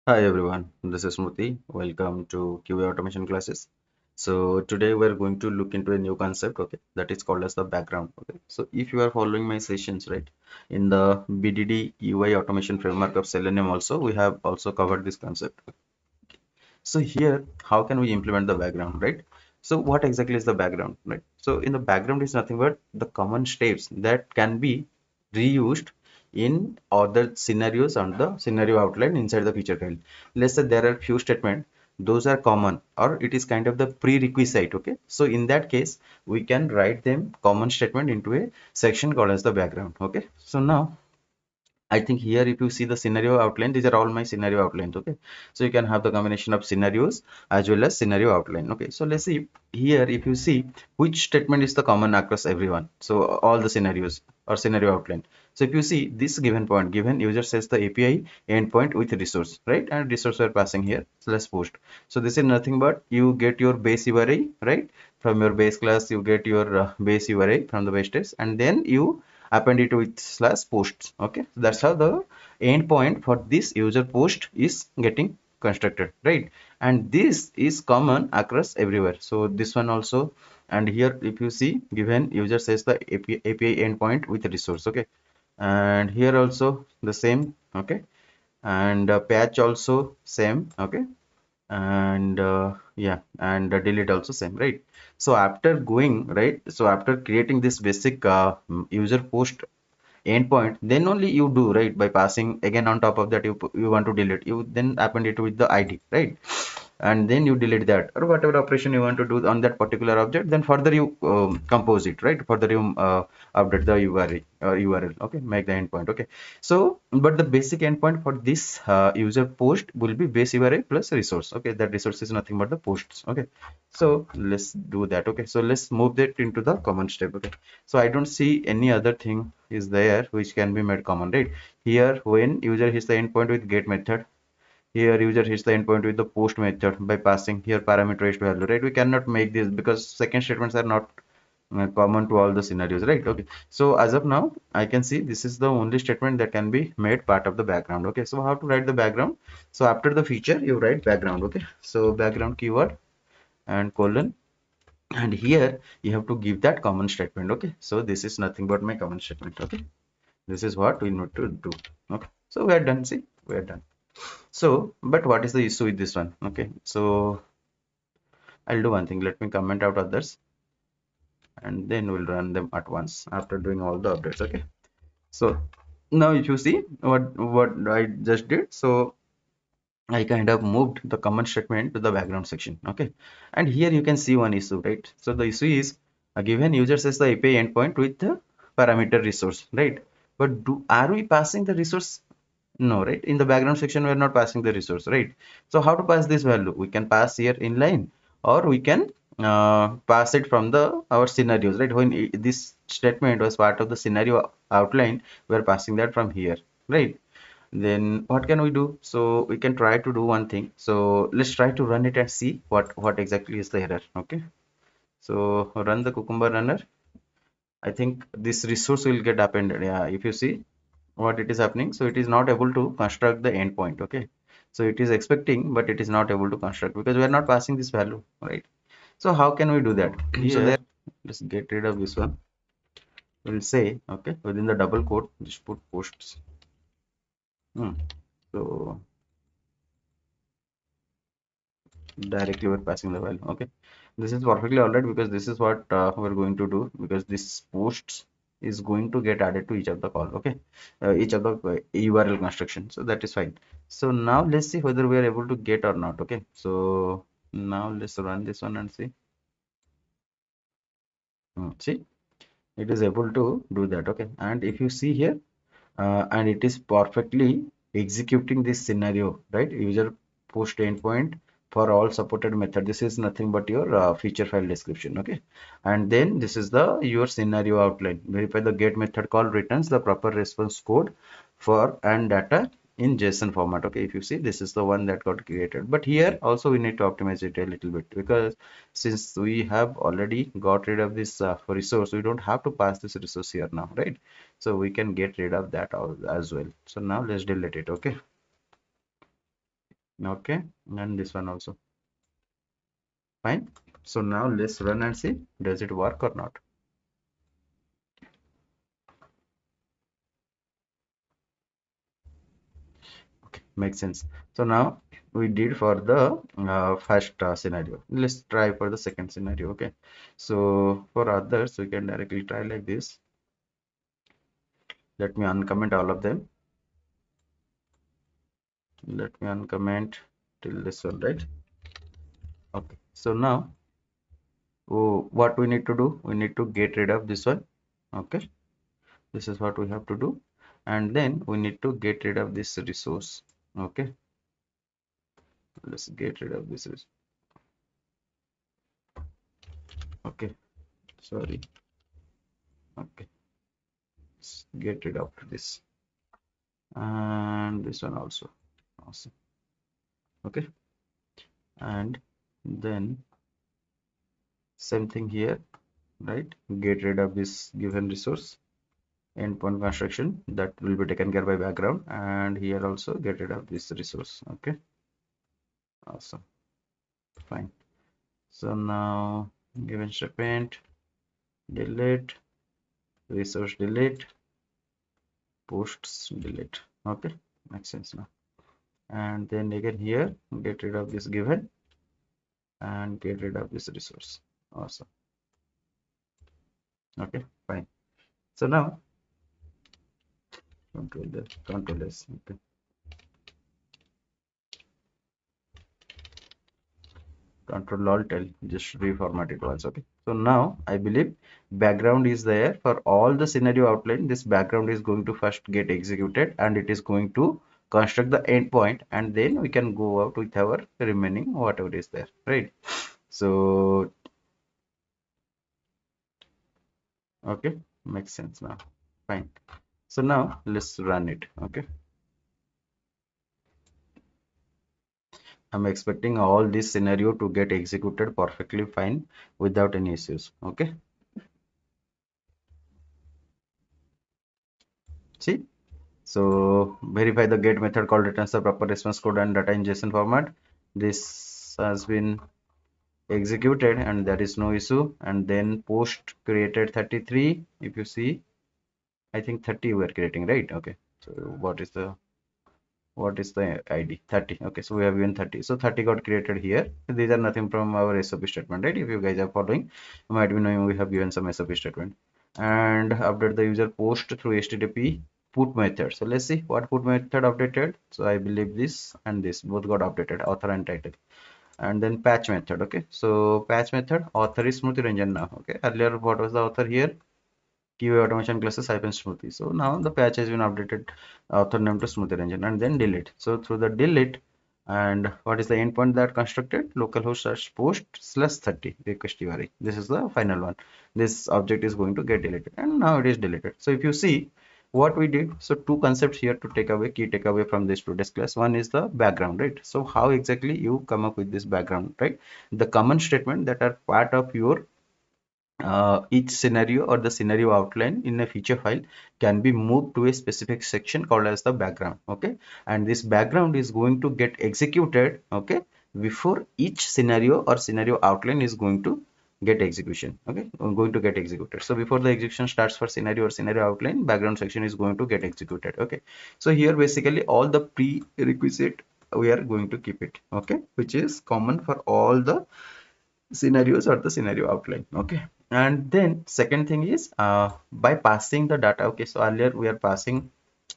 Hi everyone, this is Muti. Welcome to QA automation classes. So today we're going to look into a new concept, okay, that is called as the background. Okay, so if you are following my sessions, right, in the BDD UI automation framework of Selenium also, we have also covered this concept. So here, how can we implement the background, right? So what exactly is the background, right? So in the background is nothing but the common steps that can be reused in other scenarios on the scenario outline inside the feature file. Let's say there are few statements, those are common or it is kind of the prerequisite. Okay, so in that case we can write them common statement into a section called as the background. Okay, so now I think here if you see the scenario outline, these are all my scenario outlines. Okay, so you can have the combination of scenarios as well as scenario outline. Okay, so let's see here if you see which statement is the common across everyone. So all the scenarios or scenario outline. So if you see this given point, given user says the API endpoint with resource, right? And resource are passing here. So let's post. So this is nothing but you get your base URI, right? From your base class, you get your base URI from the base test, and then you append it with slash posts. Okay, so that's how the endpoint for this user post is getting constructed, right? And this is common across everywhere. So this one also, and here if you see given user says the API endpoint with resource. Okay, and here also the same. Okay, and patch also same. Okay, and yeah, and delete also same, right? So after going right, so after creating this basic user post endpoint, then only you do right by passing again on top of that you want to delete, you then append it with the ID, right? And then you delete that or whatever operation you want to do on that particular object, then further you compose it, right? Further you update the URL, okay, make the endpoint. Okay, so but the basic endpoint for this user post will be base URI plus resource. Okay, that resource is nothing but the posts. Okay, so let's do that. Okay, so let's move that into the common step. Okay, so I don't see any other thing is there which can be made common, right? Here when user hits the endpoint with get method, here user hits the endpoint with the post method by passing here parameterized value, right? We cannot make this because second statements are not common to all the scenarios, right? Okay, so as of now I can see this is the only statement that can be made part of the background. Okay, so how to write the background? So after the feature you write background. Okay, so background keyword and colon, and here you have to give that common statement. Okay, so this is nothing but my common statement. Okay, this is what we need to do. Okay, so we are done. See, we are done. So but what is the issue with this one? Okay, so I'll do one thing, let me comment out others and then we'll run them at once after doing all the updates. Okay, so now if you see what I just did, so I kind of moved the comment statement to the background section. Okay, and here you can see one issue, right? So the issue is a given user says the API endpoint with the parameter resource, right? But are we passing the resource? No, right? In the background section, we are not passing the resource, right? So how to pass this value? We can pass here inline, or we can pass it from the our scenarios, right? When this statement was part of the scenario outline, we are passing that from here, right? Then what can we do? So we can try to do one thing. So let's try to run it and see what exactly is the error. Okay. So run the Cucumber runner. I think this resource will get appended. Yeah, if you see what it is happening, so it is not able to construct the endpoint. Okay, so it is expecting but it is not able to construct because we are not passing this value, right? So how can we do that? So there, let's get rid of this one. We'll say okay, within the double quote just put posts. So directly we're passing the value. Okay, this is perfectly all right because this is what we're going to do, because this posts is going to get added to each of the call. Okay, each of the URL construction, so that is fine. So now let's see whether we are able to get or not. Okay, so now let's run this one and see. See, it is able to do that. Okay, and if you see here, and it is perfectly executing this scenario, right? User post endpoint for all supported method. This is nothing but your feature file description. Okay, and then this is the your scenario outline. Verify the get method call returns the proper response code for and data in JSON format. Okay, if you see, this is the one that got created, but here also we need to optimize it a little bit, because since we have already got rid of this resource, we don't have to pass this resource here now, right? So we can get rid of that as well. So now let's delete it. Okay, Okay, and this one also. Fine. So now let's run and see does it work or not. Okay, makes sense. So now we did for the first scenario. Let's try for the second scenario. Okay, so for others we can directly try like this. Let me uncomment all of them. Let me uncomment till this one, right? Okay, so now what we need to do? We need to get rid of this one. Okay, this is what we have to do, and then we need to get rid of this resource. Okay, let's get rid of this. Okay, sorry. Okay, let's get rid of this and this one also. Awesome. Okay, and then same thing here, right? Get rid of this given resource. Endpoint construction that will be taken care by background, and here also get rid of this resource. Okay, awesome. Fine. So now given statement delete resource delete posts delete. Okay, makes sense now. And then again here get rid of this given and get rid of this resource. Awesome. Okay, fine. So now control S. Okay, control alt L, just reformat it once. Okay, so now I believe background is there for all the scenario outline. This background is going to first get executed and it is going to construct the endpoint, and then we can go out with our remaining whatever is there, right? So okay, makes sense now. Fine. So now let's run it. Okay, I'm expecting all this scenario to get executed perfectly fine without any issues. Okay, see. So verify the get method called returns the proper response code and data in JSON format. This has been executed and there is no issue. And then post created 33. If you see, I think 30 we are creating, right? Okay. So what is the ID? 30. Okay, so we have given 30. So 30 got created here. These are nothing from our SOP statement, right? If you guys are following, you might be knowing we have given some SOP statement. And update the user post through HTTP put method. So let's see what put method updated. So I believe this and this both got updated, author and title. And then patch method. Okay, so patch method author is Smriti Ranjan now. Okay, earlier what was the author here? QA automation classes hyphen Smriti. So now the patch has been updated, author name to Smriti Ranjan, and then delete. So through the delete, and what is the endpoint that constructed? Localhost slash post slash 30 request URI. This is the final one. This object is going to get deleted, and now it is deleted. So if you see what we did, so two concepts here to take away, key takeaway from this today's class. One is the background, right? So how exactly you come up with this background, right? The common statement that are part of your each scenario or the scenario outline in a feature file can be moved to a specific section called as the background. Okay, and this background is going to get executed, okay, before each scenario or scenario outline is going to get execution. Okay, going to get executed. So before the execution starts for scenario or scenario outline, background section is going to get executed. Okay, so here basically all the prerequisite we are going to keep it, okay, which is common for all the scenarios or the scenario outline. Okay, and then second thing is by passing the data. Okay, so earlier we are passing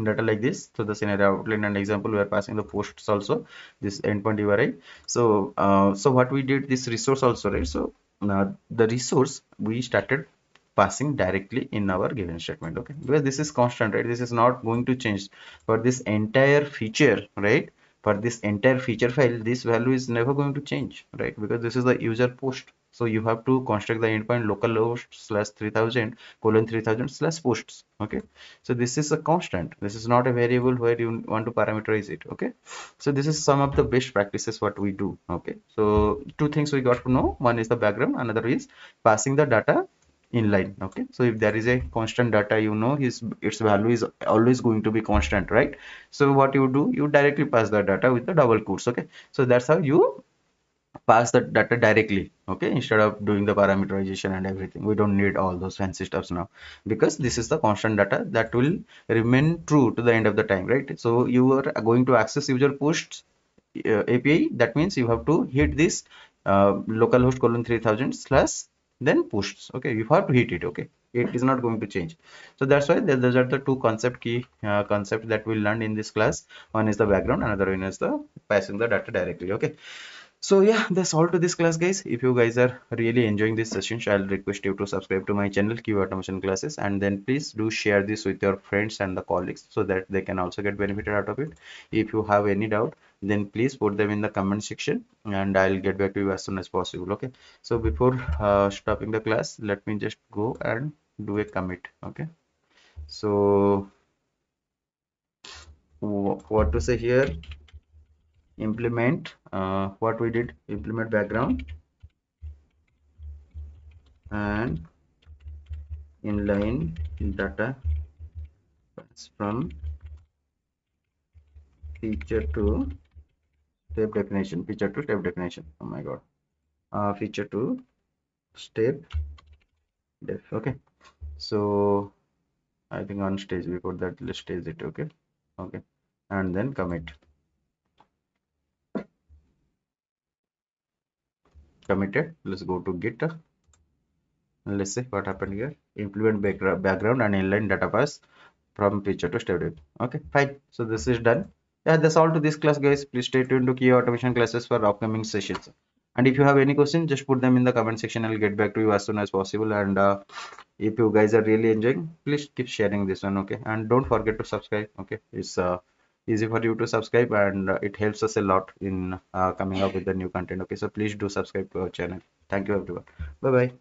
data like this to the scenario outline, and example we are passing the posts also, this endpoint URI. So so what we did, this resource also, right? So the resource we started passing directly in our given statement. Okay, because this is constant, right? This is not going to change for this entire feature, right? For this entire feature file, this value is never going to change, right? Because this is the user post. So you have to construct the endpoint localhost slash 3000 colon 3000 slash posts. Okay, so this is a constant. This is not a variable where you want to parameterize it. Okay, so this is some of the best practices what we do. Okay, so two things we got to know. One is the background, another is passing the data inline. Okay, so if there is a constant data, you know his its value is always going to be constant, right? So what you do, you directly pass the data with the double quotes. Okay, so that's how you pass the data directly. Okay, instead of doing the parameterization and everything, we don't need all those fancy stuffs now, because this is the constant data that will remain true to the end of the time, right? So you are going to access user push API. That means you have to hit this localhost colon 3000 slash then push. Okay, you have to hit it. Okay, it is not going to change. So that's why those are the two key concepts that we learned in this class. One is the background, another one is the passing the data directly. Okay, so yeah, that's all to this class, guys. If you guys are really enjoying this session, I'll request you to subscribe to my channel QA Automation Classes, and then please do share this with your friends and the colleagues so that they can also get benefited out of it. If you have any doubt, then please put them in the comment section and I'll get back to you as soon as possible. Okay, so before stopping the class, let me just go and do a commit. Okay, so what to say here? Implement what we did, implement background and inline data from feature to step definition, feature to step definition. Oh my god, feature to step def. Okay, so I think on stage, before that let's stage it. Okay, okay, and then commit. Committed. Let's go to git. Let's see what happened here. Implement background and inline data pass from feature to step. Okay, fine. So this is done. Yeah, that's all to this class, guys. Please stay tuned to key automation classes for upcoming sessions. And if you have any questions, just put them in the comment section. I'll get back to you as soon as possible. And if you guys are really enjoying, please keep sharing this one. Okay, and don't forget to subscribe. Okay, it's easy for you to subscribe, and it helps us a lot in coming up with the new content. Okay, so please do subscribe to our channel. Thank you, everyone. Bye bye.